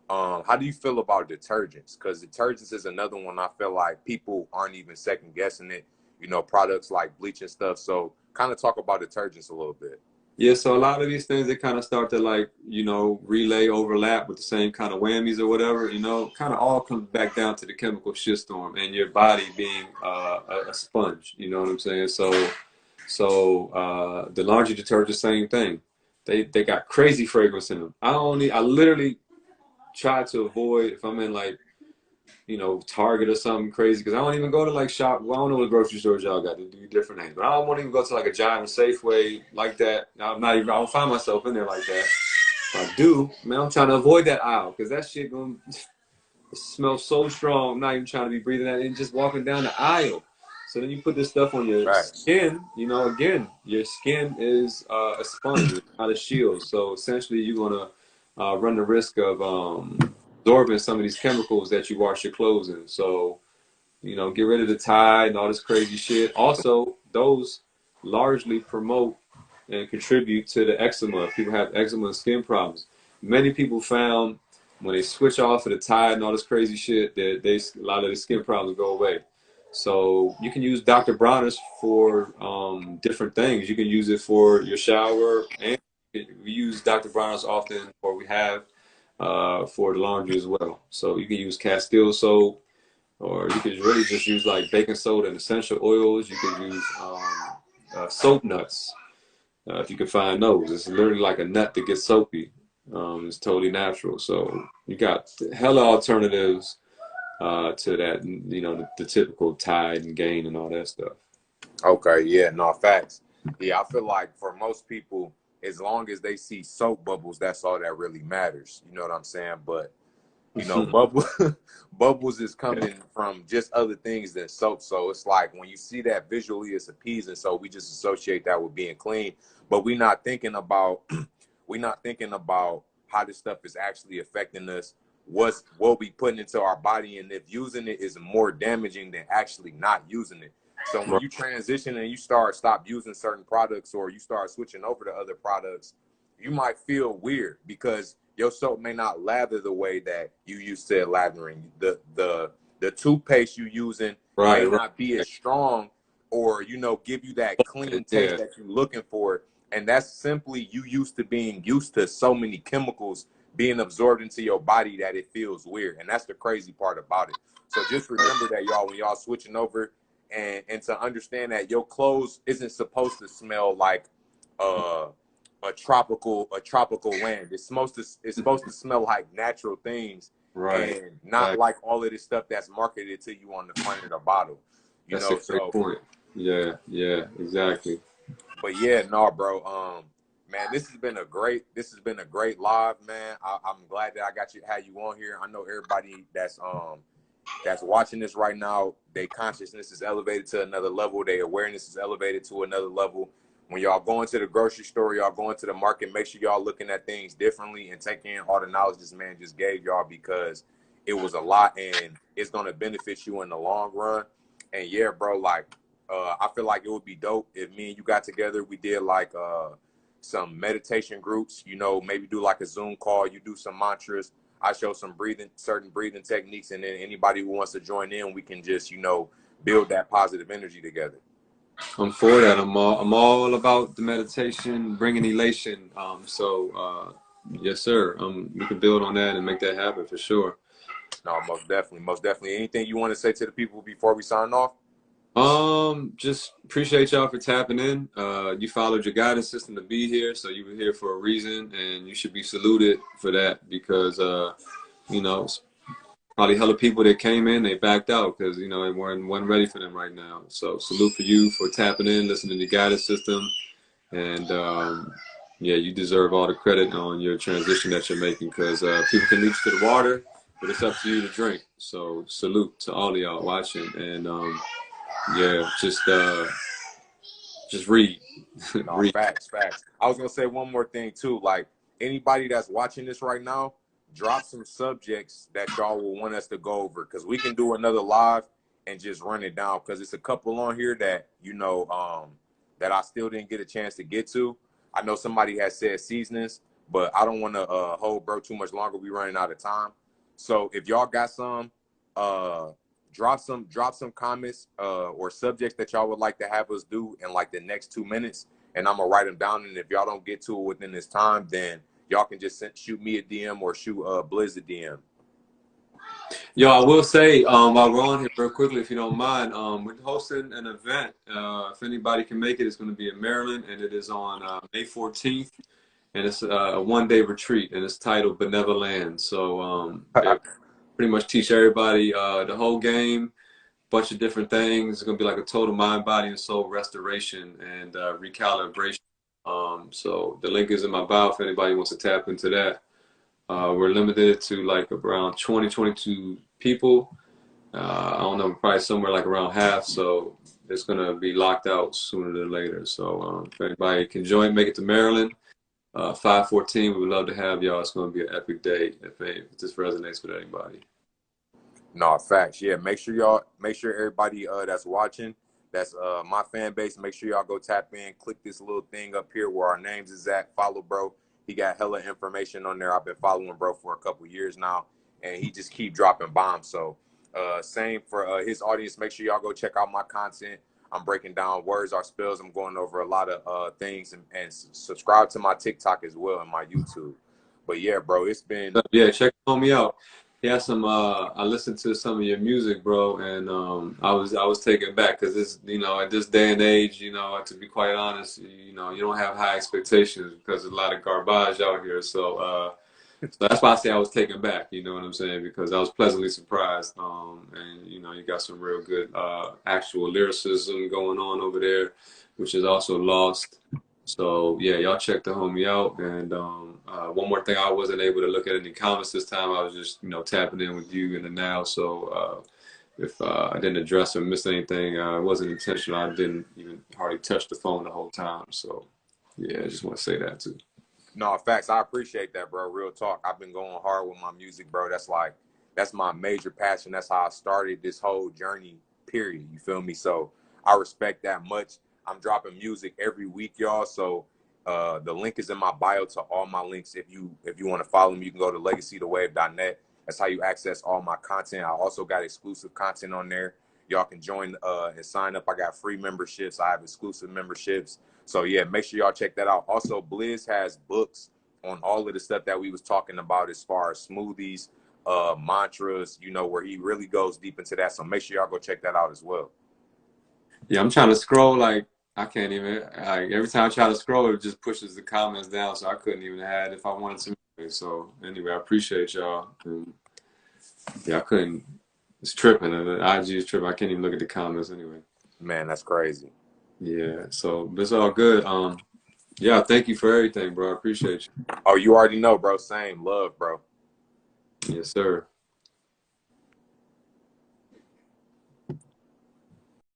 How do you feel about detergents? Because detergents is another one I feel like people aren't even second guessing it. You know, products like bleach and stuff. So kind of talk about detergents a little bit. Yeah, so a lot of these things, they kind of start to, like, you know, relay, overlap with the same kind of whammies or whatever, you know, kind of all comes back down to the chemical shitstorm and your body being a sponge, you know what I'm saying? So the laundry detergent, same thing. They got crazy fragrance in them. I literally try to avoid, if I'm in like, you know, Target or something crazy, because I don't even go to like shop. Well, I don't know what grocery stores y'all got. They do different names, but I don't want to even go to like a Giant Safeway like that. I don't find myself in there like that. If I do, man, I'm trying to avoid that aisle, because that shit gonna smell so strong. I'm not even trying to be breathing that in, just walking down the aisle. So then you put this stuff on your Facts. skin, you know, again, your skin is a sponge, it's not a shield. So essentially you're going to run the risk of absorbing some of these chemicals that you wash your clothes in. So, you know, get rid of the Tide and all this crazy shit. Also, those largely promote and contribute to the eczema. If people have eczema and skin problems. Many people found when they switch off of the Tide and all this crazy shit, that a lot of the skin problems go away. So you can use Dr. Bronner's for different things. You can use it for your shower, and we use Dr. Bronner's often, or we have for the laundry as well. So you can use Castile soap, or you could really just use like baking soda and essential oils. You could use soap nuts, if you can find those. It's literally like a nut that gets soapy. It's totally natural. So you got hella alternatives to that, you know, the typical Tide and Gain and all that stuff. Okay. Yeah. No, facts. Yeah. I feel like for most people, as long as they see soap bubbles, that's all that really matters. You know what I'm saying? But you know, bubbles is coming from just other things than soap. So it's like when you see that visually, it's appeasing. So we just associate that with being clean, but we're not thinking about how this stuff is actually affecting us. What we putting into our body, and if using it is more damaging than actually not using it. So when you transition and you stop using certain products, or you start switching over to other products, you might feel weird because your soap may not lather the way that you used to lathering. The the toothpaste you using Right, may right. not be as strong, or give you that clean taste Yeah, that you're looking for. And that's simply you being used to so many chemicals being absorbed into your body that it feels weird. And that's the crazy part about it. So just remember that, y'all, when y'all switching over, and to understand that your clothes isn't supposed to smell like uh a tropical land. It's supposed to smell like natural things, right. and not like all of this stuff that's marketed to you on the front of the bottle. That's a great So, point. Yeah, yeah, exactly. but yeah, no, bro. Man, this has been a great live, man. I'm glad that I got you had you on here. I know everybody that's watching this right now, their consciousness is elevated to another level. Their awareness is elevated to another level. When y'all going to the grocery store, y'all going to the market, make sure y'all looking at things differently and taking in all the knowledge this man just gave y'all, because it was a lot and it's going to benefit you in the long run. And yeah, bro, like, I feel like it would be dope if me and you got together. We did like some meditation groups, maybe do like a Zoom call. You do some mantras. I show some certain breathing techniques, and then anybody who wants to join in, we can just, build that positive energy together. I'm for that. I'm all about the meditation, bringing elation. Yes, sir. We can build on that and make that happen for sure. No, most definitely, most definitely. Anything you want to say to the people before we sign off? Just appreciate y'all for tapping in. You followed your guidance system to be here, so you were here for a reason, and you should be saluted for that, because it's probably hella people that came in, they backed out because it wasn't ready for them right now. So salute for you for tapping in, listening to the guidance system, and yeah, you deserve all the credit on your transition that you're making, because people can reach to the water, but it's up to you to drink. So salute to all of y'all watching, and yeah, just read. No, Read. facts, facts. I was gonna say one more thing too. Like, anybody that's watching this right now, drop some subjects that y'all will want us to go over, because we can do another live and just run it down. Because it's a couple on here that that I still didn't get a chance to get to. I know somebody has said seasonings, but I don't want to hold bro too much longer. We running out of time. So if y'all got some, uh, drop some comments or subjects that y'all would like to have us do in like the next 2 minutes, and I'm gonna write them down. And if y'all don't get to it within this time, then y'all can just shoot me a DM or shoot Blizz a DM. Yo, I will say, while we're on here real quickly, if you don't mind, we're hosting an event. If anybody can make it, it's going to be in Maryland, and it is on May 14th, and it's a one-day retreat, and it's titled BENEVOLENT. So it pretty much teach everybody the whole game, bunch of different things. It's going to be like a total mind, body, and soul restoration and recalibration. So the link is in my bio if anybody wants to tap into that. We're limited to like around 22 people. I don't know, probably somewhere like around half. So it's going to be locked out sooner than later. So if anybody can join, make it to Maryland, 5/14, we would love to have y'all. It's going to be an epic day if this resonates with anybody. No, facts. Yeah, make sure everybody that's watching, that's my fan base, make sure y'all go tap in, click this little thing up here where our names is at. Follow bro. He got hella information on there. I've been following bro for a couple years now, and he just keep dropping bombs. So same for his audience. Make sure y'all go check out my content. I'm breaking down words or spells. I'm going over a lot of things, and subscribe to my TikTok as well and my YouTube. But yeah, bro, it's been Yeah, check me out. Yeah, I listened to some of your music, bro, and I was taken back because this, at this day and age, to be quite honest, you don't have high expectations because there's a lot of garbage out here. So that's why I say I was taken back. You know what I'm saying? Because I was pleasantly surprised, and you got some real good actual lyricism going on over there, which is also lost. So yeah, y'all check the homie out. And one more thing, I wasn't able to look at any comments this time. I was just tapping in with you in the now. So if I didn't address or miss anything, it wasn't intentional. I didn't even hardly touch the phone the whole time. So yeah, I just want to say that too. No, facts. I appreciate that, bro. Real talk. I've been going hard with my music, bro. That's my major passion. That's how I started this whole journey, period. You feel me? So I respect that much. I'm dropping music every week, y'all. So the link is in my bio to all my links. If you want to follow me, you can go to legacythewave.net. That's how you access all my content. I also got exclusive content on there. Y'all can join and sign up. I got free memberships. I have exclusive memberships. So yeah, make sure y'all check that out. Also, Blizz has books on all of the stuff that we was talking about as far as smoothies, mantras, you know, where he really goes deep into that. So make sure y'all go check that out as well. Yeah, I'm trying to scroll, like I can't even, like every time I try to scroll, it just pushes the comments down, so I couldn't even add if I wanted to. So anyway, I appreciate y'all. And yeah, I couldn't. It's tripping. The IG is tripping. I can't even look at the comments anyway. Man, that's crazy. Yeah, so but it's all good. Yeah, thank you for everything, bro. I appreciate you. Oh, you already know, bro. Same love, bro. Yes, sir.